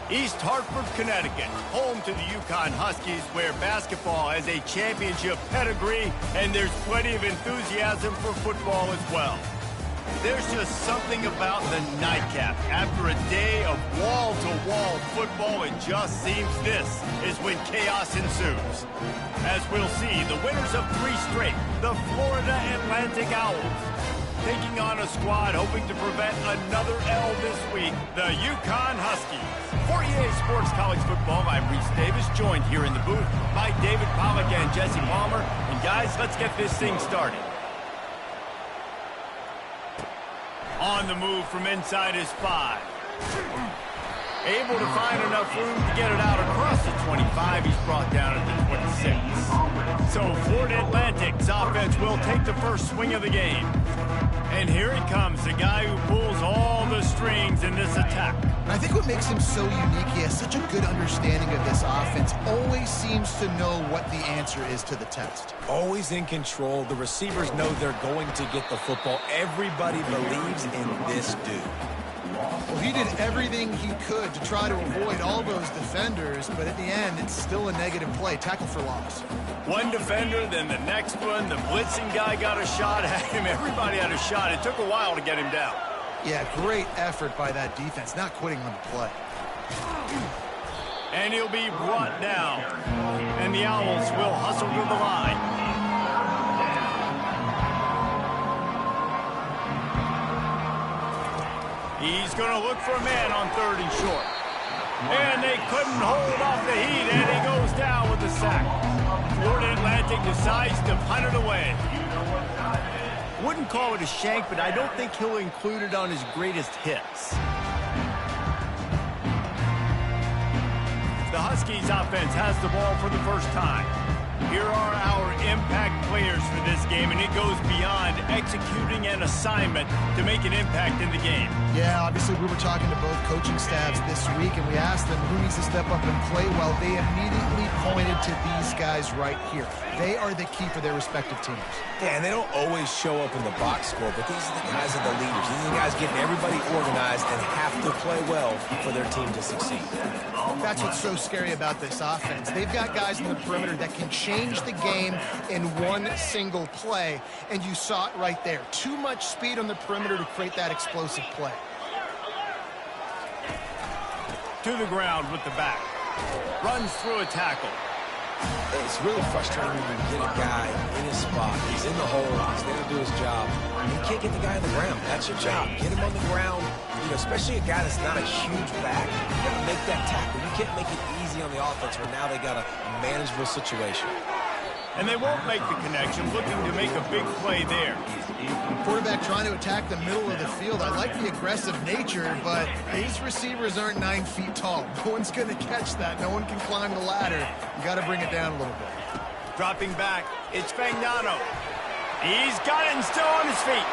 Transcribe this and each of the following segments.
East Hartford, Connecticut, home to the UConn Huskies, where basketball has a championship pedigree, and there's plenty of enthusiasm for football as well. There's just something about the nightcap. After a day of wall-to-wall football, it just seems this is when chaos ensues. As we'll see, the winners of 3 straight, the Florida Atlantic Owls, taking on a squad hoping to prevent another L this week, the UConn Huskies. For EA Sports College Football, I'm Reese Davis, joined here in the booth by David Pollack and Jesse Palmer. And guys, let's get this thing started. On the move from inside his 5. Able to find enough room to get it out across the 25. He's brought down at the 26. So Florida Atlantic's offense will take the first swing of the game. And here he comes, the guy who pulls all the strings in this attack. I think what makes him so unique, he has such a good understanding of this offense. Always seems to know what the answer is to the test. Always in control. The receivers know they're going to get the football. Everybody believes in this dude. Well, he did everything he could to try to avoid all those defenders, but at the end, it's still a negative play. Tackle for loss. One defender, then the next one. The blitzing guy got a shot at him. Everybody had a shot. It took a while to get him down. Yeah, great effort by that defense, not quitting on the play. And he'll be brought down. And the Owls will hustle to the line. He's going to look for a man on 3rd and short. And they couldn't hold off the heat, and he goes down with the sack. Florida Atlantic decides to punt it away. Wouldn't call it a shank, but I don't think he'll include it on his greatest hits. The Huskies offense has the ball for the first time. Here are our impact players for this game, and it goes beyond executing an assignment to make an impact in the game. Yeah, obviously we were talking to both coaching staffs this week, and we asked them who needs to step up and play well. They immediately pointed to these guys right here. They are the key for their respective teams. Yeah, and they don't always show up in the box score, but these are the guys that are the leaders. These are the guys getting everybody organized and have to play well for their team to succeed. That's what's so scary about this offense. They've got guys in the perimeter that can change the game in one single play, and you saw it right there. Too much speed on the perimeter to create that explosive play. To the ground with the back. Runs through a tackle. It's really frustrating when you get a guy in his spot. He's in the hole. He's there to do his job. You can't get the guy on the ground. That's your job. Get him on the ground. You know, especially a guy that's not a huge back. You got to make that tackle. You can't make it easy on the offense where now they got a manageable situation. And they won't make the connection, looking to make a big play there. Quarterback trying to attack the middle of the field. I like the aggressive nature, but these receivers aren't 9 feet tall. No one's going to catch that. No one can climb the ladder. You got to bring it down a little bit. Dropping back, it's Fagnano. He's got it and still on his feet.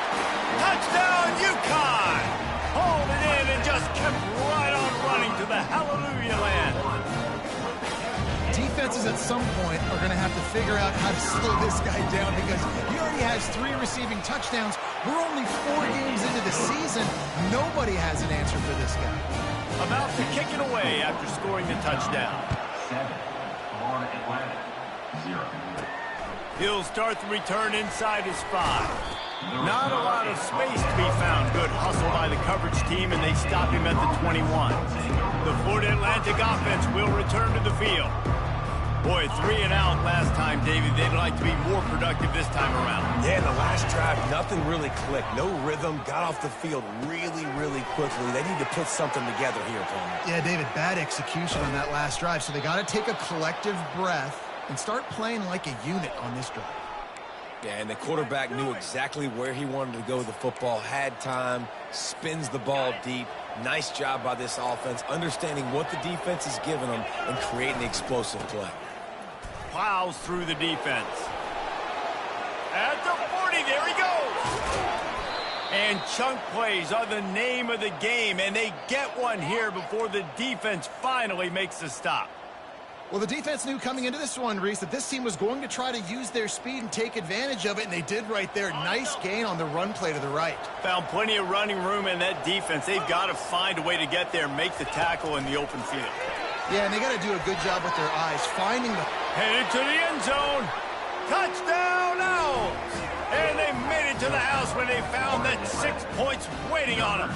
Touchdown, UConn! Hauled it in and just kept right on running to the hallelujah land. Defenses at some point are going to have to figure out how to slow this guy down because he already has 3 receiving touchdowns. We're only 4 games into the season. Nobody has an answer for this guy. About to kick it away after scoring the touchdown. 7, Florida Atlantic, 0. He'll start the return inside his 5. Not a lot of space to be found. Good hustle by the coverage team, and they stop him at the 21. The Florida Atlantic offense will return to the field. Boy, 3 and out last time, Davey. They'd like to be more productive this time around. Yeah, in the last drive, nothing really clicked. No rhythm. Got off the field really, really quickly. They need to put something together here, Palmer. Yeah, David, bad execution on that last drive. So they got to take a collective breath and start playing like a unit on this drive. Yeah, and the quarterback knew exactly where he wanted to go with the football, had time, spins the ball deep. Nice job by this offense, understanding what the defense is giving them and creating the explosive play. Plows through the defense. At the 40, there he goes. And chunk plays are the name of the game, and they get one here before the defense finally makes a stop. Well, the defense knew coming into this one, Reese, that this team was going to try to use their speed and take advantage of it, and they did right there. Nice gain on the run play to the right. Found plenty of running room in that defense. They've got to find a way to get there and make the tackle in the open field. Yeah, and they got to do a good job with their eyes, finding the... Headed to the end zone. Touchdown, Owls! And they made it to the house when they found that 6 points waiting on them.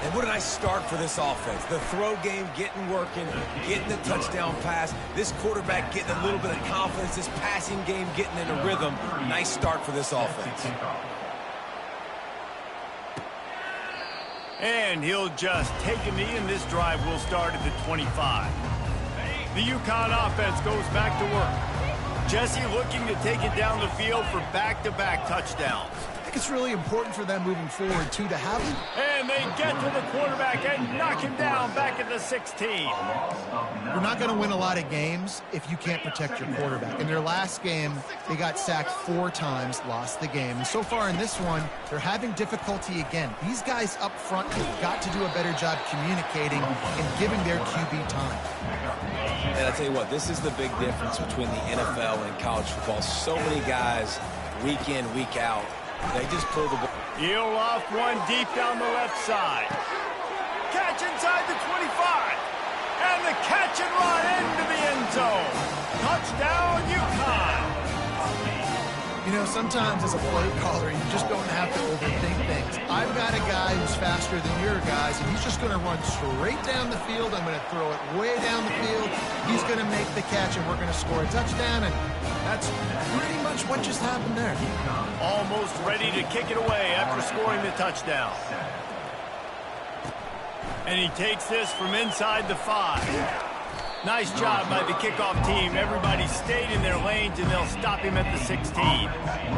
And what a nice start for this offense. The throw game getting working, getting the touchdown pass. This quarterback getting a little bit of confidence. This passing game getting in a rhythm. Nice start for this offense. And he'll just take a knee, and this drive will start at the 25. The UConn offense goes back to work. Jesse looking to take it down the field for back-to-back touchdowns. I think it's really important for them moving forward, too, to have him. And they get to the quarterback and knock him down back at the 16. You're not going to win a lot of games if you can't protect your quarterback. In their last game, they got sacked 4 times, lost the game. And so far in this one, they're having difficulty again. These guys up front have got to do a better job communicating and giving their QB time. And I tell you what, this is the big difference between the NFL and college football. So many guys, week in, week out, they just pull the ball. He'll off one deep down the left side. Catch inside the 25. And the catch and run into the end zone. Touchdown, UConn. You know, sometimes as a play caller, you just don't have to overthink things. I've got a guy who's faster than your guys, and he's just going to run straight down the field. I'm going to throw it way down the field. He's going to make the catch, and we're going to score a touchdown, and that's pretty much what just happened there. Almost ready to kick it away after scoring the touchdown. And he takes this from inside the 5. Nice job by the kickoff team. Everybody stayed in their lanes, and they'll stop him at the 16.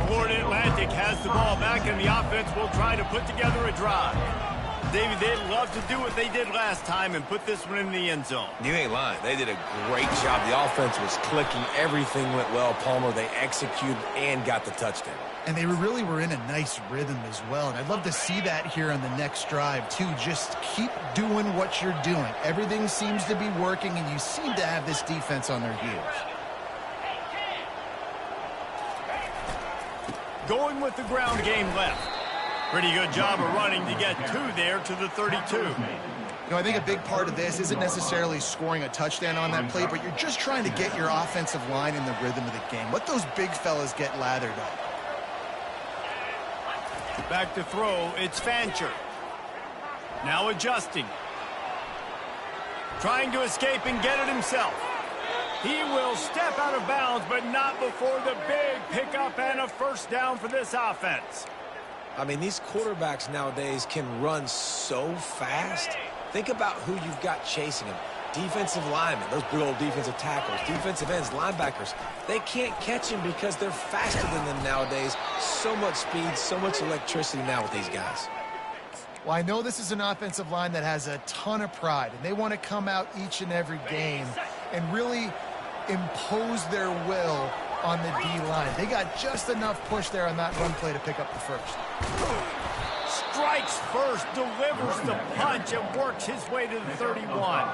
Florida Atlantic has the ball back, and the offense will try to put together a drive. David, they'd love to do what they did last time and put this one in the end zone. You ain't lying. They did a great job. The offense was clicking. Everything went well, Palmer. They executed and got the touchdown. And they really were in a nice rhythm as well. And I'd love to see that here on the next drive, too. Just keep doing what you're doing. Everything seems to be working, and you seem to have this defense on their heels. Going with the ground game left. Pretty good job of running to get 2 there to the 32. You know, I think a big part of this isn't necessarily scoring a touchdown on that play, but you're just trying to get your offensive line in the rhythm of the game. Let those big fellas get lathered up. Back to throw, it's Fancher. Now adjusting. Trying to escape and get it himself. He will step out of bounds, but not before the big pickup and a first down for this offense. I mean, these quarterbacks nowadays can run so fast. Think about who you've got chasing them. Defensive linemen, those big old defensive tackles, defensive ends, linebackers. They can't catch him because they're faster than them nowadays. So much speed, so much electricity now with these guys. Well, I know this is an offensive line that has a ton of pride, and they want to come out each and every game and really impose their will on the D-line. They got just enough push there on that run play to pick up the first. Strikes first, delivers the punch, and works his way to the 31.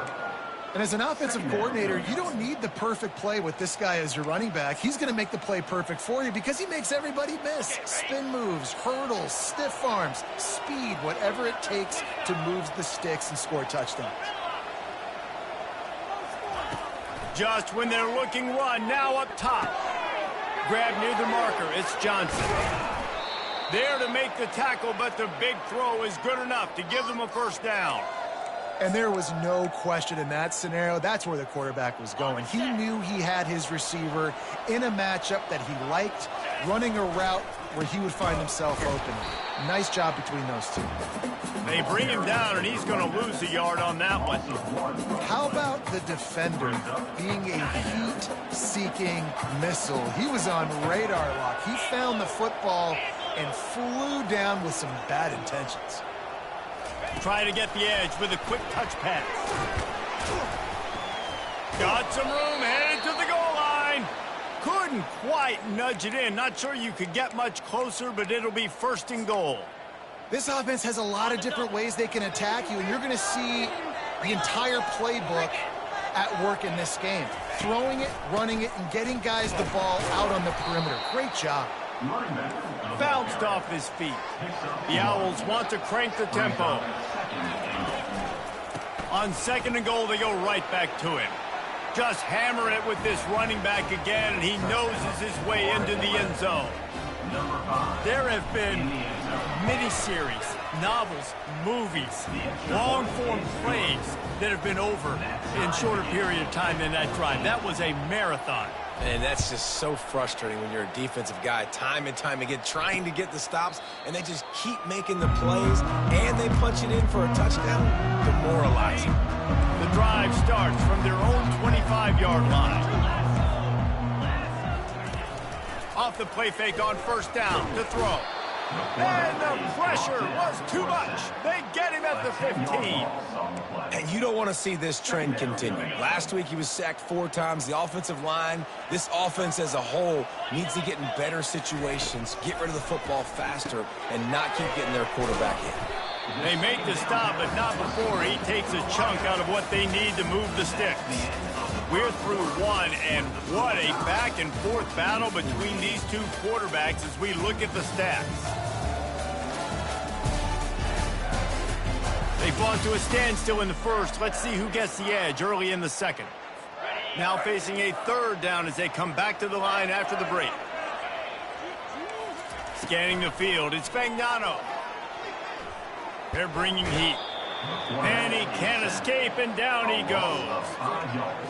And as an offensive coordinator, you don't need the perfect play with this guy as your running back. He's going to make the play perfect for you because he makes everybody miss. Spin moves, hurdles, stiff arms, speed, whatever it takes to move the sticks and score touchdowns. Just when they're looking run, now up top. Grab near the marker, it's Johnson. There to make the tackle, but the big throw is good enough to give them a first down. And there was no question in that scenario. That's where the quarterback was going. He knew he had his receiver in a matchup that he liked, running a route where he would find himself open. Nice job between those two. They bring him down, and he's going to lose a yard on that one. How about the defender being a heat-seeking missile? He was on radar lock. He found the football and flew down with some bad intentions. Try to get the edge with a quick touch pass. Got some room, headed to the goal line. Couldn't quite nudge it in. Not sure you could get much closer, but it'll be first and goal. This offense has a lot of different ways they can attack you, and you're going to see the entire playbook at work in this game. Throwing it, running it, and getting guys the ball out on the perimeter. Great job. Bounced off his feet. The Owls want to crank the tempo. On 2nd and goal, they go right back to him. Just hammer it with this running back again, and he noses his way into the end zone. There have been miniseries, novels, movies, long-form plays that have been over in shorter period of time than that drive. That was a marathon. And that's just so frustrating when you're a defensive guy time and time again trying to get the stops, and they just keep making the plays, and they punch it in for a touchdown. Demoralizing. The drive starts from their own 25-yard line. Off the play fake on 1st down to throw. And the pressure was too much. They get him at the 15. And you don't want to see this trend continue. Last week he was sacked 4 times. The offensive line, this offense as a whole, needs to get in better situations, get rid of the football faster, and not keep getting their quarterback hit. They make the stop, but not before he takes a chunk out of what they need to move the sticks. We're through one, and what a back-and-forth battle between these two quarterbacks as we look at the stats. They fought to a standstill in the first. Let's see who gets the edge early in the second. Now facing a 3rd down as they come back to the line after the break. Scanning the field, it's Fagnano. They're bringing heat. And he can't escape, and down he goes.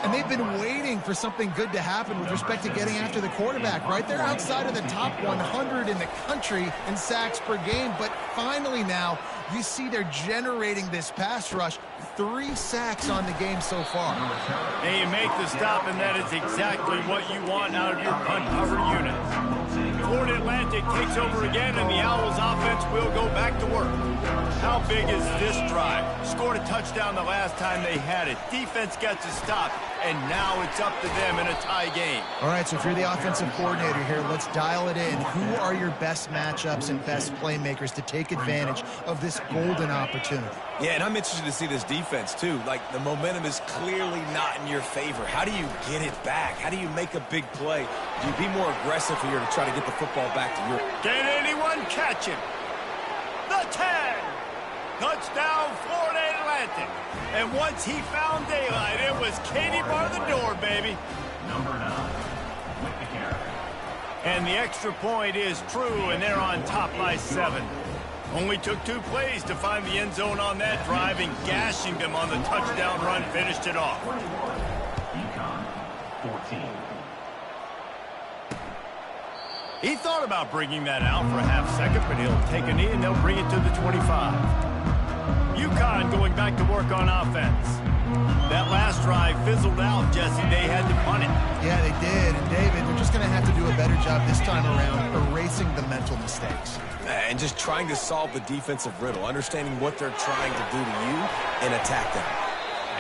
And they've been waiting for something good to happen with respect to getting after the quarterback, right? They're outside of the top 100 in the country in sacks per game, but finally now you see they're generating this pass rush. 3 sacks on the game so far. And you make the stop, and that is exactly what you want out of your punt cover unit. Florida Atlantic takes over again, and the Owls offense will go back to work. How big is this drive? Scored a touchdown the last time they had it. Defense gets a stop, and now it's up to them in a tie game. All right, so if you're the offensive coordinator here, let's dial it in. Who are your best matchups and best playmakers to take advantage of this golden opportunity? Yeah, and I'm interested to see this defense, too. Like, the momentum is clearly not in your favor. How do you get it back? How do you make a big play? Do you be more aggressive here to try to get the football back to you? Can anyone catch him? The 10! Touchdown, Florida Atlantic. And once he found daylight, it was Katie bar the door, baby. Number 9, with the carry. And the extra point is true, and they're on top by 7. Only took 2 plays to find the end zone on that drive, and gashing them on the touchdown run finished it off. UConn, 14. He thought about bringing that out for a half-second, but he'll take a knee, and they'll bring it to the 25. UConn going back to work on offense. That last drive fizzled out, Jesse. They had to punt it. Yeah, they did. And, David, they're just going to have to do a better job this time around erasing the mental mistakes. And just trying to solve the defensive riddle, understanding what they're trying to do to you and attack them.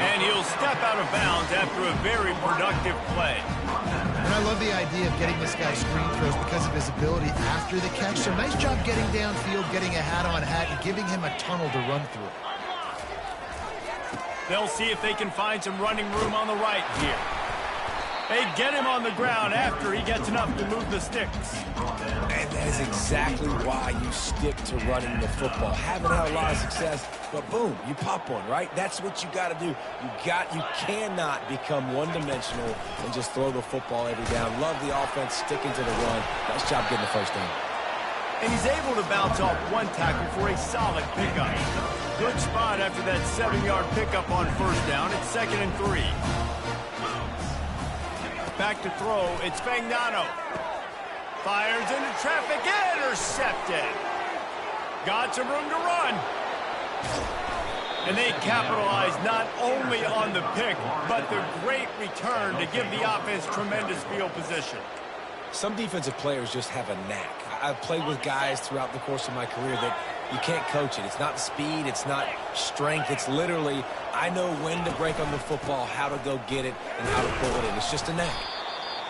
And he'll step out of bounds after a very productive play. And I love the idea of getting this guy screen throws because of his ability after the catch. So nice job getting downfield, getting a hat-on-hat, and giving him a tunnel to run through. They'll see if they can find some running room on the right here. They get him on the ground after he gets enough to move the sticks. And that is exactly why you stick to running the football. Haven't had a lot of success, but boom, you pop one, right? That's what you got to do. You cannot become one-dimensional and just throw the football every down. Love the offense sticking to the run. Nice job getting the 1st down. And he's able to bounce off 1 tackle for a solid pickup. Good spot after that 7-yard pickup on 1st down. It's 2nd and 3. Back to throw. It's Fagnano. Fires into traffic. Intercepted. Got some room to run. And they capitalize not only on the pick, but the great return to give the offense tremendous field position. Some defensive players just have a knack. I've played with guys throughout the course of my career that you can't coach it. It's not speed. It's not strength. It's literally, I know when to break on the football, how to go get it, and how to pull it in. It's just a knack.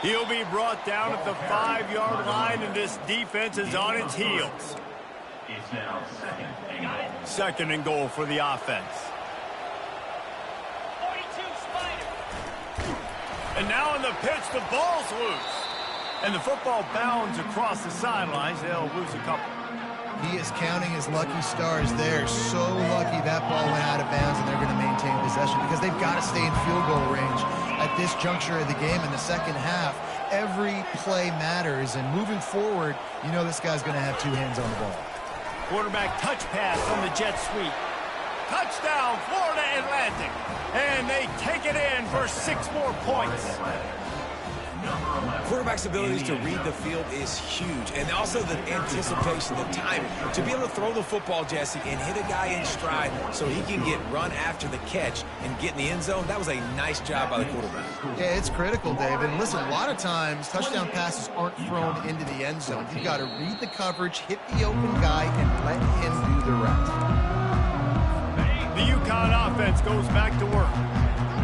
He'll be brought down at the 5-yard line, and this defense is on its heels. It's now 2nd and goal. 2nd and goal for the offense. And now in the pitch, the ball's loose. And the football bounds across the sidelines. They'll lose a couple. He is counting his lucky stars there. So lucky that ball went out of bounds, and they're going to maintain possession because they've got to stay in field goal range at this juncture of the game in the second half. Every play matters, and moving forward, you know this guy's going to have 2 hands on the ball. Quarterback touch pass on the jet sweep. Touchdown, Florida Atlantic. And they take it in for 6 more points. Quarterback's ability to read the field is huge, and also the anticipation, the timing. To be able to throw the football, Jesse, and hit a guy in stride so he can get run after the catch and get in the end zone, that was a nice job by the quarterback. Yeah, it's critical, David. And listen, a lot of times touchdown passes aren't thrown into the end zone. You've got to read the coverage, hit the open guy, and let him do the rest. The UConn offense goes back to work.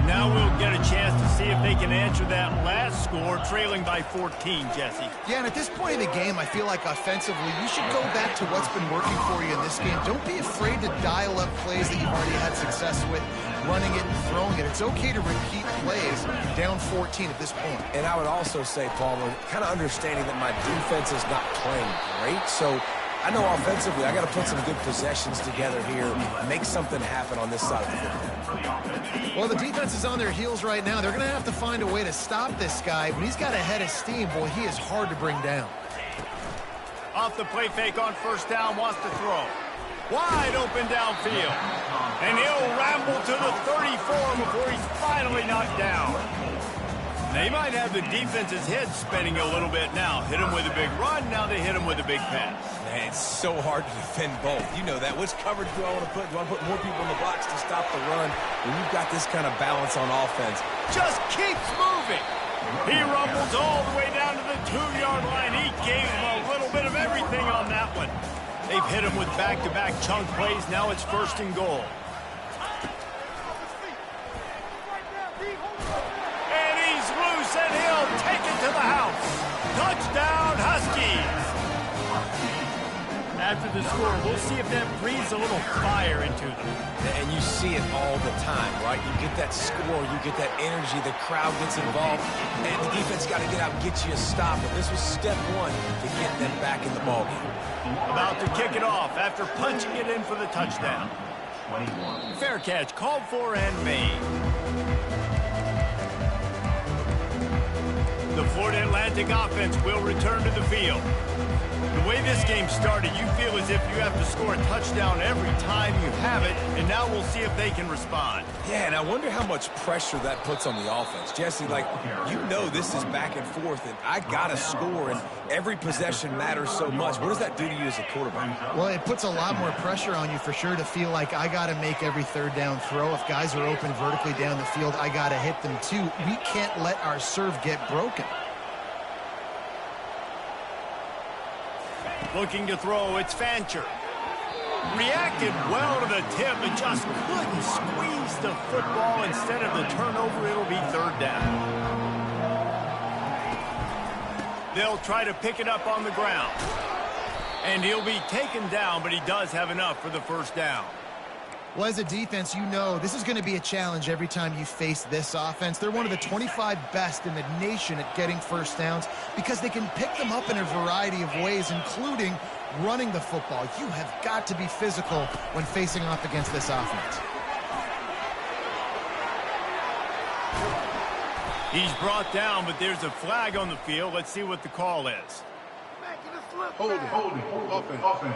Now we'll get a chance to see if they can answer that last score, trailing by 14, Jesse. Yeah, and at this point in the game, I feel like offensively, you should go back to what's been working for you in this game. Don't be afraid to dial up plays that you've already had success with, running it and throwing it. It's okay to repeat plays down 14 at this point. And I would also say, Palmer, kind of understanding that my defense is not playing great, so I know offensively I got to put some good possessions together here, make something happen on this side of the football. Well, the defense is on their heels right now. They're going to have to find a way to stop this guy. When he's got a head of steam, boy, he is hard to bring down. Off the play fake on first down, wants to throw. Wide open downfield. And he'll ramble to the 34 before he's finally knocked down. They might have the defense's head spinning a little bit now. Hit him with a big run, now they hit him with a big pass. Man, it's so hard to defend both. You know that. Which coverage do I want to put? Do I want to put more people in the box to stop the run? When you've got this kind of balance on offense. Just keeps moving. He rumbles all the way down to the 2-yard line. He gave him a little bit of everything on that one. They've hit him with back-to-back chunk plays. Now it's 1st and goal. And he'll take it to the house. Touchdown, Huskies. After the score, we'll see if that breathes a little fire into them. And you see it all the time, right? You get that score, you get that energy, the crowd gets involved, and the defense got to get out and get you a stop. But this was step 1 to get them back in the ballgame. About to kick it off after punching it in for the touchdown. Fair catch called for and made. The Florida Atlantic offense will return to the field. The way this game started, you feel as if you have to score a touchdown every time you have it, and now we'll see if they can respond. Yeah, and I wonder how much pressure that puts on the offense. Jesse, like, you know this is back and forth, and I got to score, and every possession matters so much. What does that do to you as a quarterback? Well, it puts a lot more pressure on you for sure to feel like I got to make every 3rd down throw. If guys are open vertically down the field, I got to hit them too. We can't let our serve get broken. Looking to throw, it's Fancher. Reacted well to the tip and just couldn't squeeze the football. Instead of the turnover, it'll be 3rd down. They'll try to pick it up on the ground. And he'll be taken down, but he does have enough for the 1st down. Well, as a defense, you know this is going to be a challenge every time you face this offense. They're one of the 25 best in the nation at getting 1st downs because they can pick them up in a variety of ways, including running the football. You have got to be physical when facing off against this offense. He's brought down, but there's a flag on the field. Let's see what the call is. Holding. Offense.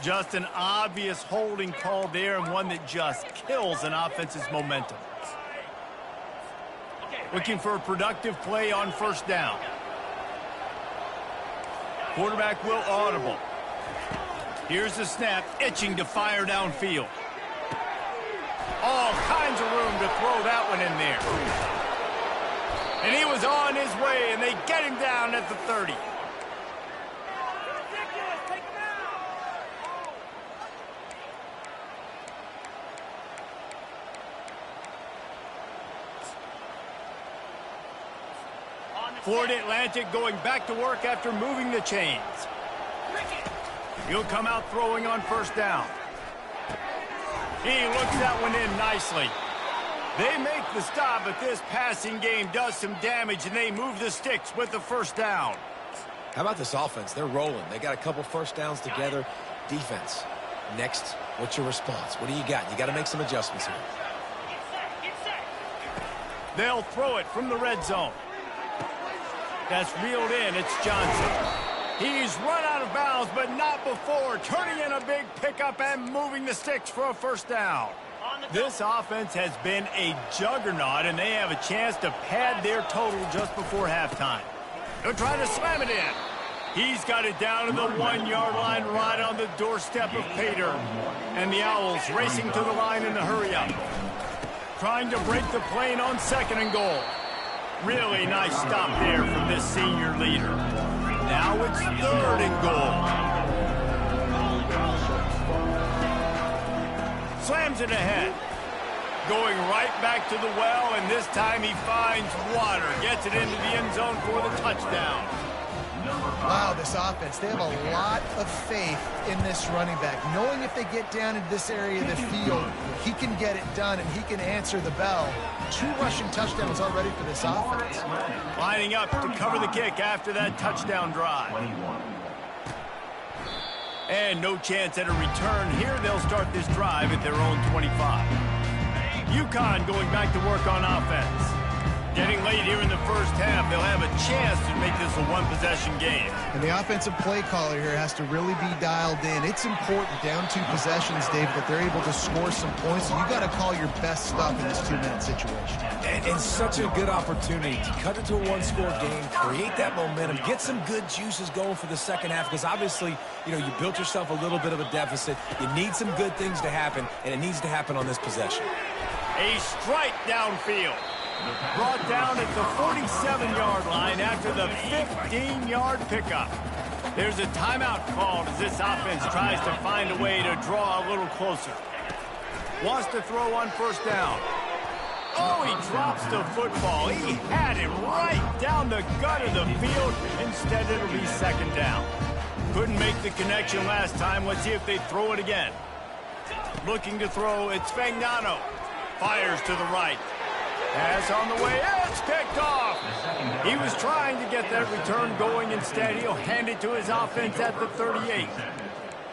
Just an obvious holding call there, and one that just kills an offense's momentum. Looking for a productive play on 1st down. Quarterback will audible. Here's the snap, itching to fire downfield. All kinds of room to throw that one in there. And he was on his way, and they get him down at the 30. Florida Atlantic going back to work after moving the chains. He'll come out throwing on 1st down. He looks that one in nicely. They make the stop, but this passing game does some damage, and they move the sticks with the first down. How about this offense? They're rolling. They got a couple first downs together. Defense. Next, what's your response? What do you got? You got to make some adjustments here. They'll throw it from the red zone. That's reeled in. It's Johnson. He's run out of bounds, but not before turning in a big pickup and moving the sticks for a first down. This offense has been a juggernaut, and they have a chance to pad their total just before halftime. They're trying to slam it in. He's got it down to the 1-yard line right on the doorstep of Pater. And the Owls racing to the line in the hurry-up. Trying to break the plane on 2nd and goal. Really nice stop there from this senior leader. Now it's 3rd and goal. Slams it ahead. Going right back to the well, and this time he finds water. Gets it into the end zone for the touchdown. Wow, this offense, they have a lot of faith in this running back. Knowing if they get down into this area of the field, he can get it done and he can answer the bell. 2 rushing touchdowns already for this offense. Lining up to cover the kick after that touchdown drive. And no chance at a return here. They'll start this drive at their own 25. UConn going back to work on offense. Getting late here in the first half, they'll have a chance to make this a one-possession game. And the offensive play caller here has to really be dialed in. It's important down 2 possessions, Dave, that they're able to score some points. So you got to call your best stuff in this 2-minute situation. And such a good opportunity to cut into a 1-score game, create that momentum, get some good juices going for the second half, because obviously, you know, you built yourself a little bit of a deficit. You need some good things to happen, and it needs to happen on this possession. A strike downfield. Brought down at the 47-yard line after the 15-yard pickup. There's a timeout called as this offense tries to find a way to draw a little closer. Wants to throw on first down. Oh, he drops the football. He had it right down the gut of the field. Instead, it'll be 2nd down. Couldn't make the connection last time. Let's see if they throw it again. Looking to throw, it's Fagnano. Fires to the right. Pass on the way. It's picked off. He was trying to get that return going. Instead, he'll hand it to his offense at the 38.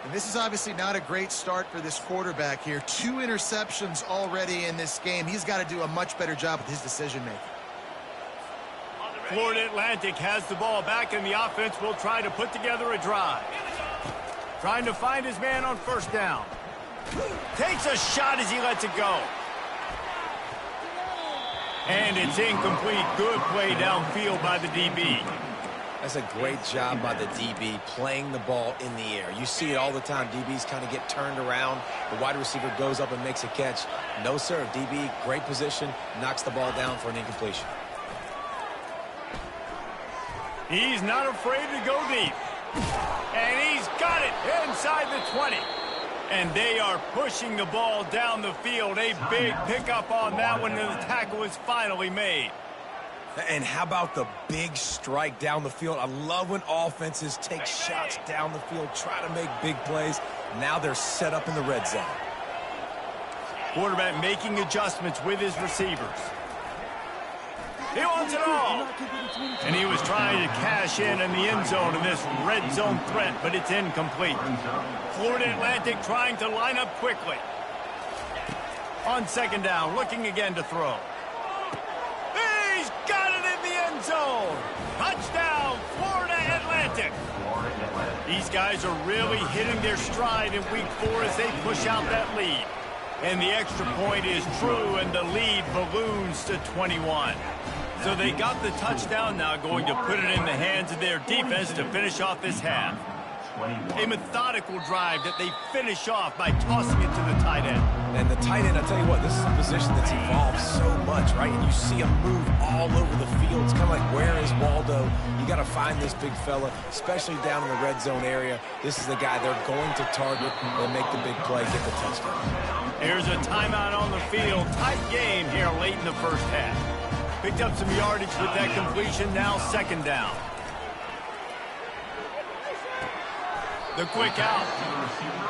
And this is obviously not a great start for this quarterback here. 2 interceptions already in this game. He's got to do a much better job with his decision-making. Florida Atlantic has the ball back, and the offense will try to put together a drive. Trying to find his man on first down. Takes a shot as he lets it go. And it's incomplete. Good play downfield by the DB. That's a great job by the DB playing the ball in the air. You see it all the time. DBs kind of get turned around. The wide receiver goes up and makes a catch. No, sir. DB, great position, knocks the ball down for an incompletion. He's not afraid to go deep. And he's got it inside the 20. And they are pushing the ball down the field. A big pickup on that one, and the tackle is finally made. And how about the big strike down the field? I love when offenses take shots down the field, try to make big plays. Now they're set up in the red zone. Quarterback making adjustments with his receivers. He wants it all. And he was trying to cash in the end zone in this red zone threat, but it's incomplete. Florida Atlantic trying to line up quickly. On 2nd down, looking again to throw. He's got it in the end zone. Touchdown, Florida Atlantic. These guys are really hitting their stride in week 4 as they push out that lead. And the extra point is true, and the lead balloons to 21. So they got the touchdown, now going to put it in the hands of their defense to finish off this half. A methodical drive that they finish off by tossing it to the tight end. And the tight end, I'll tell you what, this is a position that's evolved so much, right? And you see him move all over the field. It's kind of like, where is Waldo? You got to find this big fella, especially down in the red zone area. This is the guy they're going to target and make the big play, get the touchdown. Here's a timeout on the field. Tight game here late in the first half. Picked up some yardage with that completion, now 2nd down. The quick out.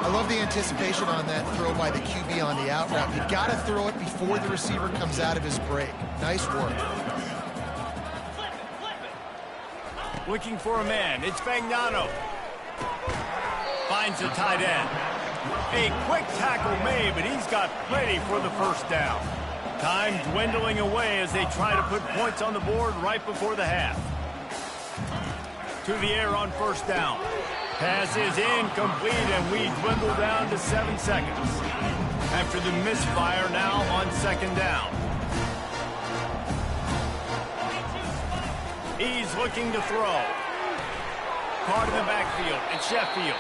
I love the anticipation on that throw by the QB on the out route. You got to throw it before the receiver comes out of his break. Nice work. Looking for a man. It's Fagnano. Finds the tight end. A quick tackle made, but he's got plenty for the first down. Time dwindling away as they try to put points on the board right before the half. To the air on first down. Pass is incomplete, and we dwindle down to 7 seconds. After the misfire, now on second down. He's looking to throw. Caught in the backfield, it's Sheffield.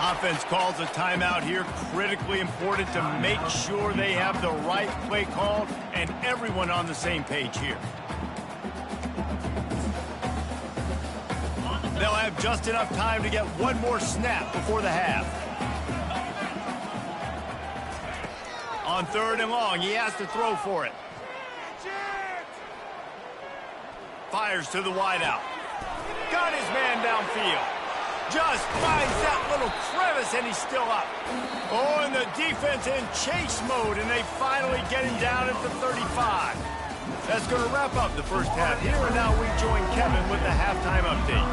Offense calls a timeout here. Critically important to make sure they have the right play called and everyone on the same page here. They'll have just enough time to get one more snap before the half. On third and long, he has to throw for it. Fires to the wideout. Got his man downfield. Just finds that little crevice, and he's still up. Oh, and the defense in chase mode, and they finally get him down at the 35. That's going to wrap up the first half here, and now we join Kevin with the halftime update.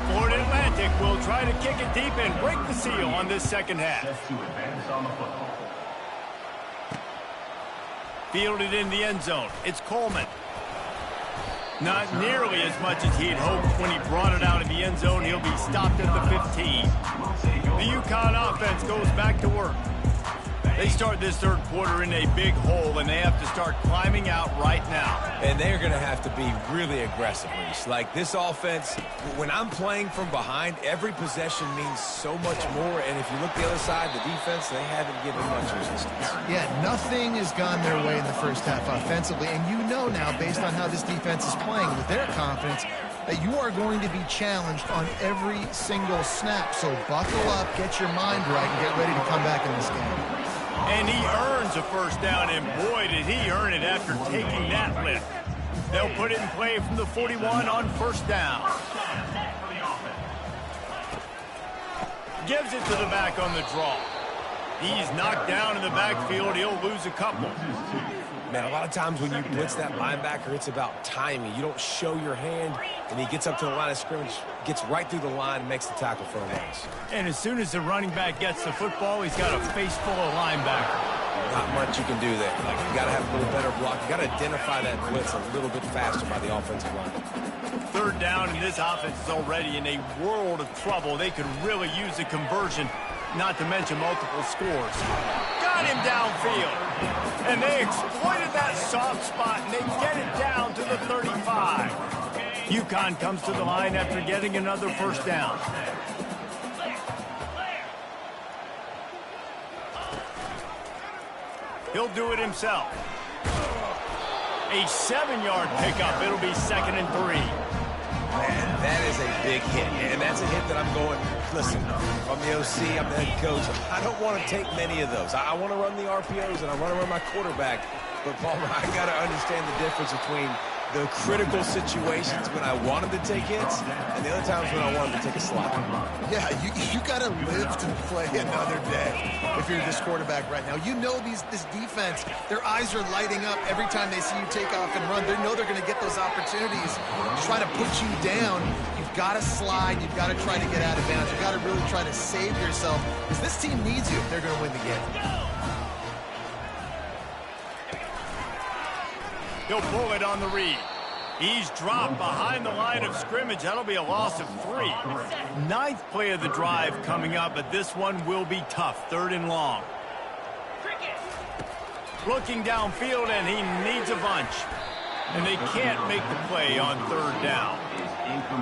Florida Atlantic will try to kick it deep and break the seal on this second half. Fielded in the end zone. It's Coleman. Not nearly as much as he had hoped when he brought it out of the end zone. He'll be stopped at the 15. The UConn offense goes back to work. They start this third quarter in a big hole, and they have to start climbing out right now. And they're going to have to be really aggressive, Reese. Like this offense, when I'm playing from behind, every possession means so much more. And if you look the other side, the defense, they haven't given much resistance. Yeah, nothing has gone their way in the first half offensively. And you know now, based on how this defense is playing with their confidence, that you are going to be challenged on every single snap. So buckle up, get your mind right, and get ready to come back in this game. And he earns a first down, and boy, did he earn it after taking that lift. They'll put it in play from the 41 on first down. Gives it to the back on the draw. He's knocked down in the backfield. He'll lose a couple. Man, a lot of times when you blitz that linebacker, it's about timing. You don't show your hand, and he gets up to the line of scrimmage, gets right through the line, and makes the tackle for a loss. And as soon as the running back gets the football, he's got a face full of linebacker. Not much you can do there. Like, you got to have a little better block. You got to identify that blitz a little bit faster by the offensive line. Third down, and this offense is already in a world of trouble. They could really use a conversion, not to mention multiple scores. Got him downfield. And they exploited that soft spot, and they get it down to the 35. UConn comes to the line after getting another first down. He'll do it himself. A 7-yard pickup. It'll be 2nd and 3. Man, that is a big hit. And that's a hit that I'm going, listen, I'm the OC, I'm the head coach. I don't want to take many of those. I want to run the RPOs, and I want to run my quarterback. But, Palmer, I got to understand the difference between the critical situations when I want him to take hits and the other times when I want him to take a slot. Yeah, you got to live to play another day if you're this quarterback right now. You know this defense, their eyes are lighting up every time they see you take off and run. They know they're going to get those opportunities to try to put you down. You've got to slide. You've got to try to get out of bounds. You've got to really try to save yourself because this team needs you if they're going to win the game. He'll pull it on the read. He's dropped behind the line of scrimmage. That'll be a loss of 3. 9th play of the drive coming up, but this one will be tough. 3rd and long. Looking downfield, and he needs a bunch. And they can't make the play on 3rd down.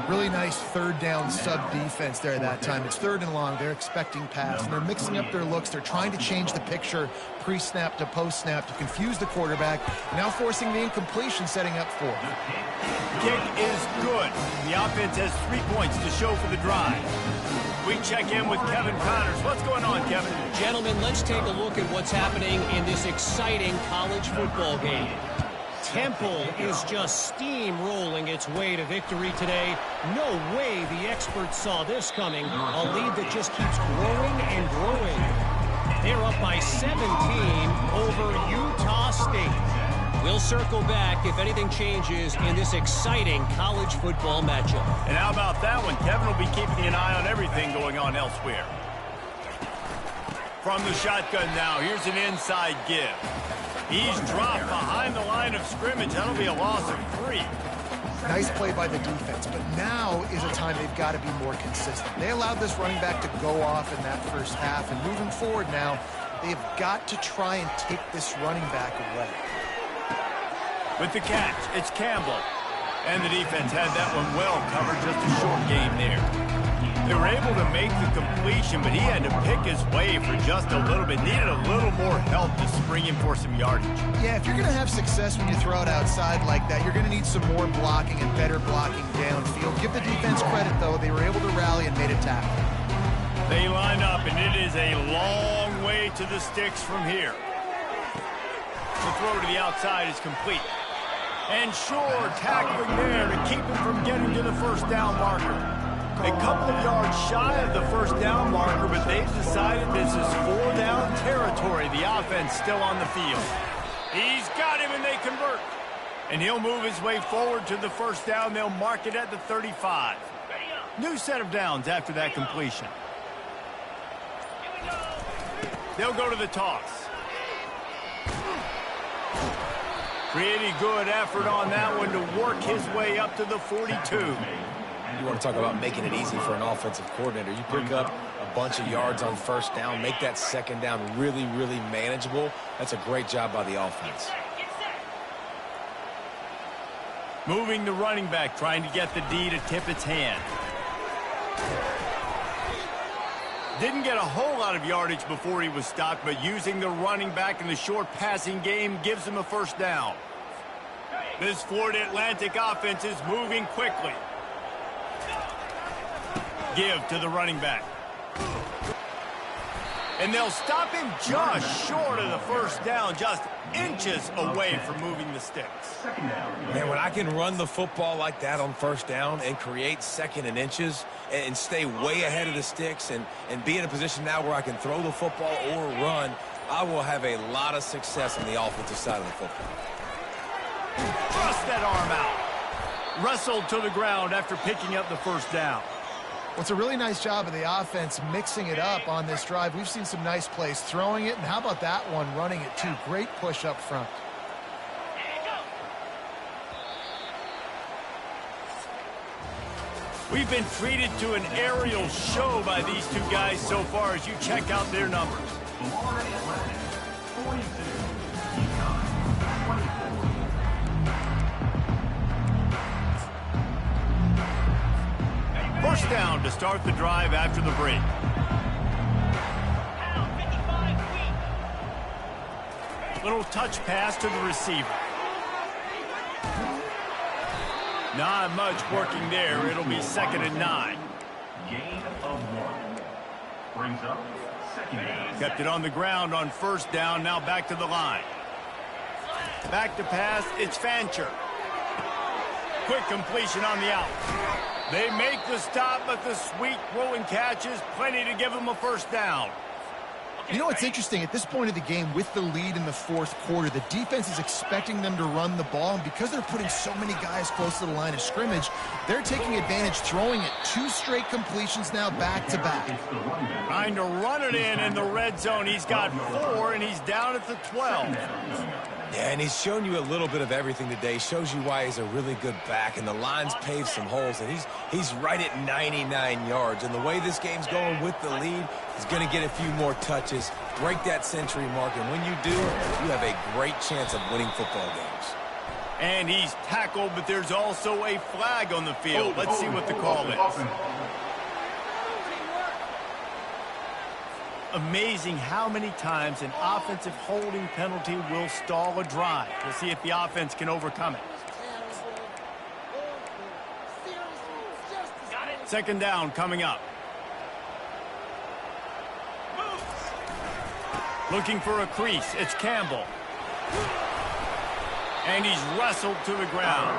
Really nice 3rd down sub-defense there that time. It's 3rd and long. They're expecting pass, and they're mixing up their looks. They're trying to change the picture pre-snap to post-snap to confuse the quarterback, now forcing the incompletion, setting up 4. Kick is good. The offense has 3 points to show for the drive. We check in with Kevin Connors. What's going on, Kevin? Gentlemen, let's take a look at what's happening in this exciting college football game. Temple is just steamrolling its way to victory today. No way the experts saw this coming. A lead that just keeps growing and growing. They're up by 17 over Utah State. We'll circle back if anything changes in this exciting college football matchup. And how about that one? Kevin will be keeping an eye on everything going on elsewhere. From the shotgun now, here's an inside give. He's dropped behind the line of scrimmage. That'll be a loss of 3. Nice play by the defense, but now is a time they've got to be more consistent. They allowed this running back to go off in that first half, and moving forward now, they've got to try and take this running back away. With the catch, it's Campbell. And the defense had that one well covered, just a short game there. They were able to make the completion, but he had to pick his way for just a little bit. Needed a little more help to spring him for some yardage. Yeah, if you're going to have success when you throw it outside like that, you're going to need some more blocking and better blocking downfield. Give the defense credit, though. They were able to rally and made a tackle. They line up, and it is a long way to the sticks from here. The throw to the outside is complete. And Shore tackling there to keep him from getting to the first down marker. A couple of yards shy of the first down marker, but they've decided this is 4-down territory. The offense still on the field. He's got him, and they convert. And he'll move his way forward to the first down. They'll mark it at the 35. New set of downs after that completion. They'll go to the toss. Pretty good effort on that one to work his way up to the 42. You want to talk about making it easy for an offensive coordinator. You pick up a bunch of yards on first down, make that second down really, really manageable. That's a great job by the offense. Moving the running back, trying to get the D to tip its hand. Didn't get a whole lot of yardage before he was stopped, but using the running back in the short passing game gives him a first down. This Florida Atlantic offense is moving quickly. Give to the running back. And they'll stop him just short of the first down, just inches away from moving the sticks. Man, when I can run the football like that on first down and create second and inches and stay way ahead of the sticks and be in a position now where I can throw the football or run, I will have a lot of success on the offensive side of the football. Thrust that arm out. Wrestled to the ground after picking up the first down. Well, it's a really nice job of the offense mixing it up on this drive. We've seen some nice plays throwing it, and how about that one running it too? Great push up front. We've been treated to an aerial show by these two guys so far as you check out their numbers. Florida Atlantic, 42. UConn, 24. First down to start the drive after the break. Little touch pass to the receiver. Not much working there. It'll be 2nd and 9. Gain of 1. Brings up second down. Kept it on the ground on first down. Now back to the line. Back to pass. It's Fancher. Quick completion on the out. They make the stop, but the sweet rolling catch is plenty to give them a first down. You know what's interesting? At this point of the game, with the lead in the fourth quarter, the defense is expecting them to run the ball, and because they're putting so many guys close to the line of scrimmage, they're taking advantage, throwing it 2 straight completions now back-to-back. Trying to run it in the red zone. He's got 4, and he's down at the 12. Yeah, and he's shown you a little bit of everything today. Shows you why he's a really good back, and the line's paved some holes, and he's right at 99 yards. And the way this game's going with the lead, he's going to get a few more touches, break that century mark, and when you do, you have a great chance of winning football games. And he's tackled, but there's also a flag on the field. Let's see what the call is. Amazing how many times an offensive holding penalty will stall a drive. We'll see if the offense can overcome it. 2nd down coming up. Looking for a crease. It's Campbell. And he's wrestled to the ground.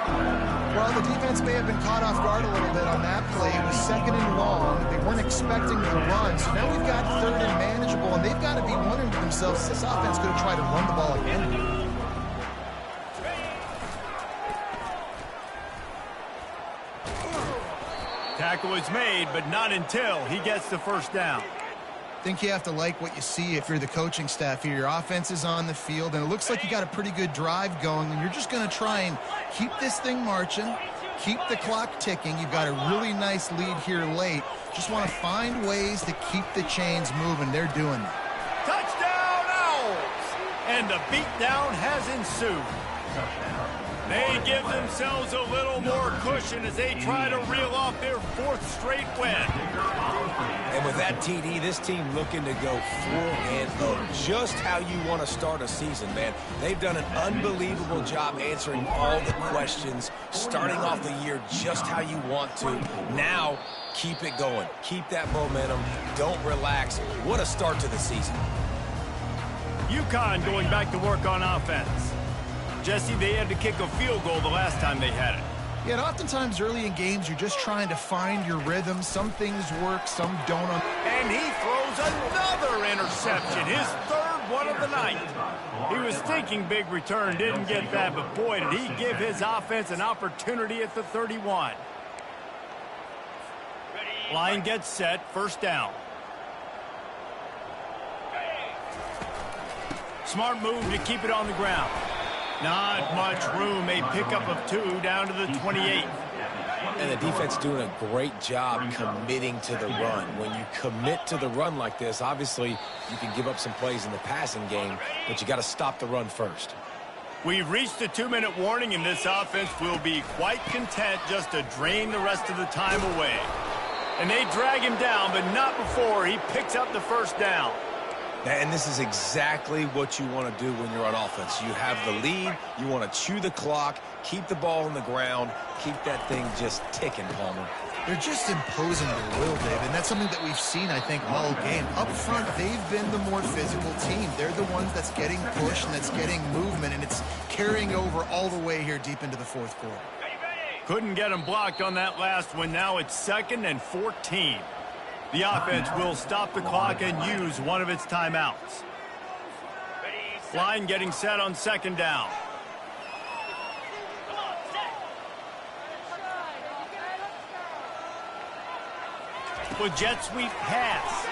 Well, the defense may have been caught off guard a little bit on that play. It was 2nd and long. They weren't expecting the run. So now we've got 3rd and manageable, and they've got to be wondering to themselves, is this offense going to try to run the ball again? Tackle is made, but not until he gets the first down. I think you have to like what you see if you're the coaching staff here. Your offense is on the field, and it looks like you got a pretty good drive going, and you're just going to try and keep this thing marching, keep the clock ticking. You've got a really nice lead here late. Just want to find ways to keep the chains moving. They're doing that. Touchdown, Owls! And the beatdown has ensued. They give themselves a little more cushion as they try to reel off their 4th straight win. And with that TD, this team looking to go 4-0. Just how you want to start a season, man. They've done an unbelievable job answering all the questions, starting off the year just how you want to. Now, keep it going. Keep that momentum. Don't relax. What a start to the season. UConn going back to work on offense. Jesse, they had to kick a field goal the last time they had it. Yeah, and oftentimes early in games, you're just trying to find your rhythm. Some things work, some don't. And he throws another interception, his 3rd one of the night. He was thinking big return, didn't get that, but boy, did he give his offense an opportunity at the 31. Line gets set, 1st down. Smart move to keep it on the ground. Not much room, a pickup of 2 down to the 28. And the defense doing a great job committing to the run. When you commit to the run like this, obviously you can give up some plays in the passing game, but you got to stop the run first. We've reached the 2-minute warning, and this offense will be quite content just to drain the rest of the time away. And they drag him down, but not before he picks up the 1st down. And this is exactly what you want to do when you're on offense. You have the lead, you want to chew the clock, keep the ball on the ground, keep that thing just ticking, Palmer. They're just imposing their will, David, and that's something that we've seen, I think, all game. Up front, they've been the more physical team. They're the ones that's getting pushed and that's getting movement, and it's carrying over all the way here deep into the 4th quarter. Couldn't get him blocked on that last one. Now it's 2nd and 14. The offense will stop the clock and use one of its timeouts. Line getting set on 2nd down. With jet sweep pass.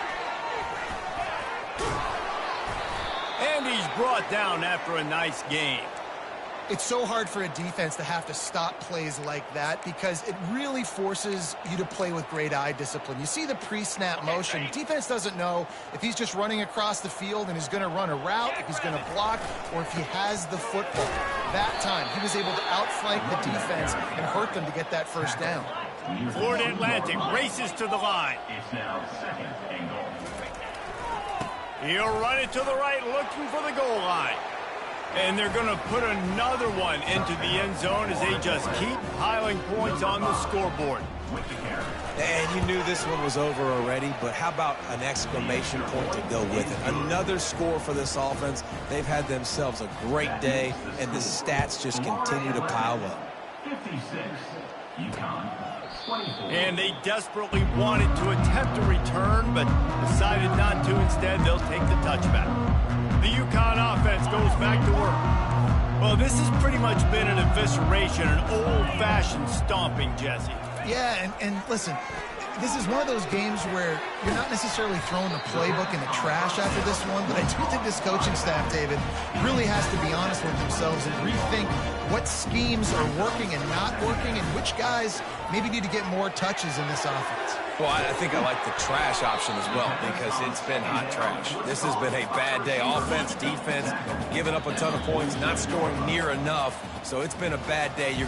And he's brought down after a nice game. It's so hard for a defense to have to stop plays like that because it really forces you to play with great eye discipline. You see the pre-snap motion. Defense doesn't know if he's just running across the field and he's going to run a route, if he's going to block, or if he has the football. That time, he was able to outflank the defense and hurt them to get that 1st down. Florida Atlantic races to the line. It's now 2nd and goal. He'll run it to the right, looking for the goal line. And they're going to put another one into the end zone as they just keep piling points on the scoreboard. And you knew this one was over already, but how about an exclamation point to go with it? Another score for this offense. They've had themselves a great day, and the stats just continue to pile up. 56, UConn. 24. And they desperately wanted to attempt a return, but decided not to. Instead, they'll take the touchback. The UConn offense goes back to work. Well, this has pretty much been an evisceration, an old-fashioned stomping, Jesse. Yeah, and listen, this is one of those games where you're not necessarily throwing the playbook in the trash after this one, but I do think this coaching staff, David, really has to be honest with themselves and rethink what schemes are working and not working and which guys maybe need to get more touches in this offense. Well, I think I like the trash option as well because it's been hot trash. This has been a bad day. Offense, defense, giving up a ton of points, not scoring near enough. So it's been a bad day. You're going